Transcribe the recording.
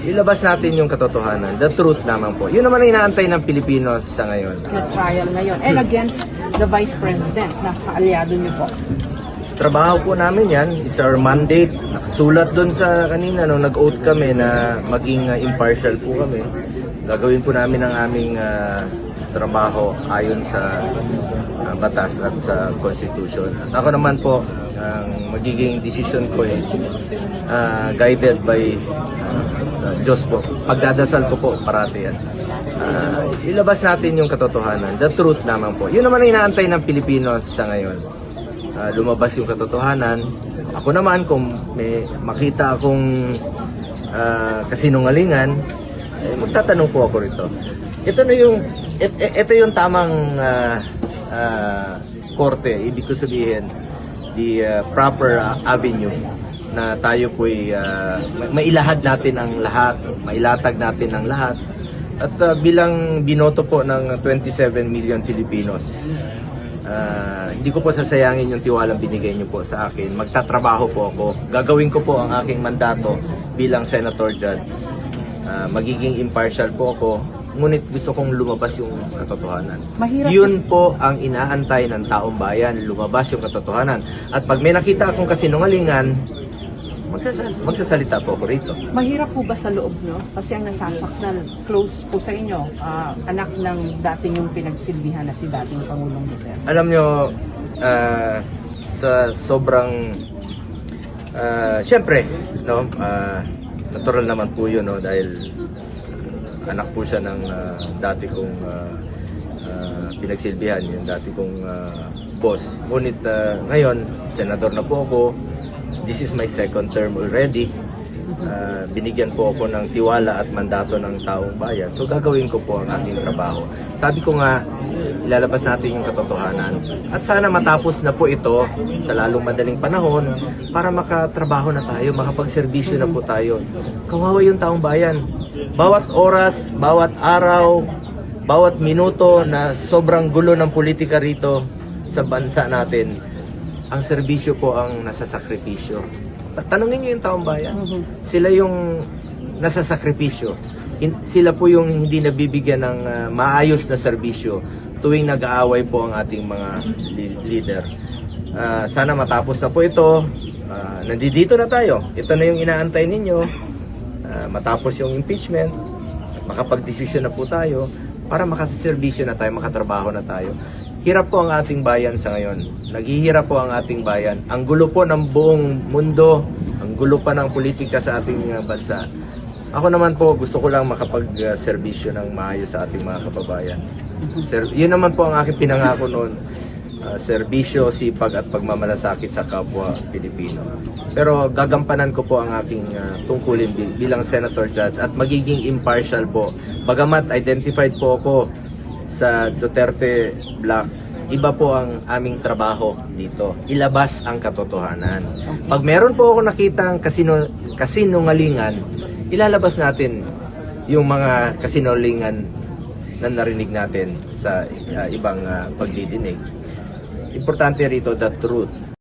ilabas natin yung katotohanan, the truth naman po. Yun naman ang inaantay ng Pilipino sa ngayon. Na trial ngayon and against the Vice President na kaalyado niyo po. Trabaho po namin yan, it's our mandate. Nakasulat doon sa kanina nung nag-oath kami na maging impartial po kami. Gagawin po namin ang aming trabaho ayon sa batas at sa Constitution. At ako naman po, ang magiging decision ko is guided by sa Diyos po. Pagdadasal ko po parati yan. Ilabas natin yung katotohanan, the truth naman po. Yun naman ang inaantay ng Pilipino sa ngayon. Lumabas yung katotohanan. Ako naman kung may makita akong kasinungalingan, magtatanong po ako rito. Ito yung tamang korte, ibig ko sabihin, the proper avenue na tayo po'y mailahad natin ang lahat, mailatag natin ang lahat. At bilang binoto po ng 27 million Filipinos, hindi ko po sasayangin yung tiwalang binigay niyo po sa akin. Magtatrabaho po ako. Gagawin ko po ang aking mandato bilang Senator Judge. Magiging impartial po ako. Ngunit gusto kong lumabas yung katotohanan. Yun po ang inaantay ng taong bayan, lumabas yung katotohanan. At pag may nakita akong kasinungalingan, magsasalita po ako rito. Mahirap po ba sa loob, no? Kasi ang nasasaktan, close po sa inyo, anak ng dating yung pinagsilbihan na si dating Pangulong Duterte. Alam nyo, sa sobrang, syempre, no, natural naman po yun, no, dahil anak po siya ng dati kong pinagsilbihan, yung dati kong boss. Ngunit ngayon, senador na po ako. This is my second term already. Binigyan po ako ng tiwala at mandato ng taong bayan. So gagawin ko po ang aking trabaho. Sabi ko nga, ilalabas natin yung katotohanan. At sana matapos na po ito sa lalong madaling panahon para makatrabaho na tayo, makapagserbisyo na po tayo. Kawawa yung taong bayan. Bawat oras, bawat araw, bawat minuto na sobrang gulo ng politika rito sa bansa natin, ang serbisyo po ang nasasakripisyo. Tanungin niyo yung taong bayan. Sila yung nasasakripisyo. Sila po yung hindi nabibigyan ng maayos na serbisyo tuwing nag-aaway po ang ating mga leader. Sana matapos na po ito. Nandito na tayo. Ito na yung inaantay ninyo. Matapos yung impeachment, makapag-desisyon na po tayo para makaserbisyo na tayo, makatrabaho na tayo. Hirap po ang ating bayan sa ngayon. Naghihirap po ang ating bayan. Ang gulo po ng buong mundo, ang gulo pa ng politika sa ating bansa. Ako naman po, gusto ko lang makapag-serbisyo ng maayos sa ating mga kababayan. Yun naman po ang aking pinangako noon. Serbisyo, sipag at pagmamalasakit sa kapwa Pilipino. Pero gagampanan ko po ang aking tungkulin bilang Senator Judge at magiging impartial po. Bagamat identified po ako sa Duterte Block, iba po ang aming trabaho dito. Ilabas ang katotohanan. Pag meron po ako nakitang kasinungalingan, ilalabas natin yung mga kasinungalingan na narinig natin sa ibang pagdidinig. Importante rito the truth.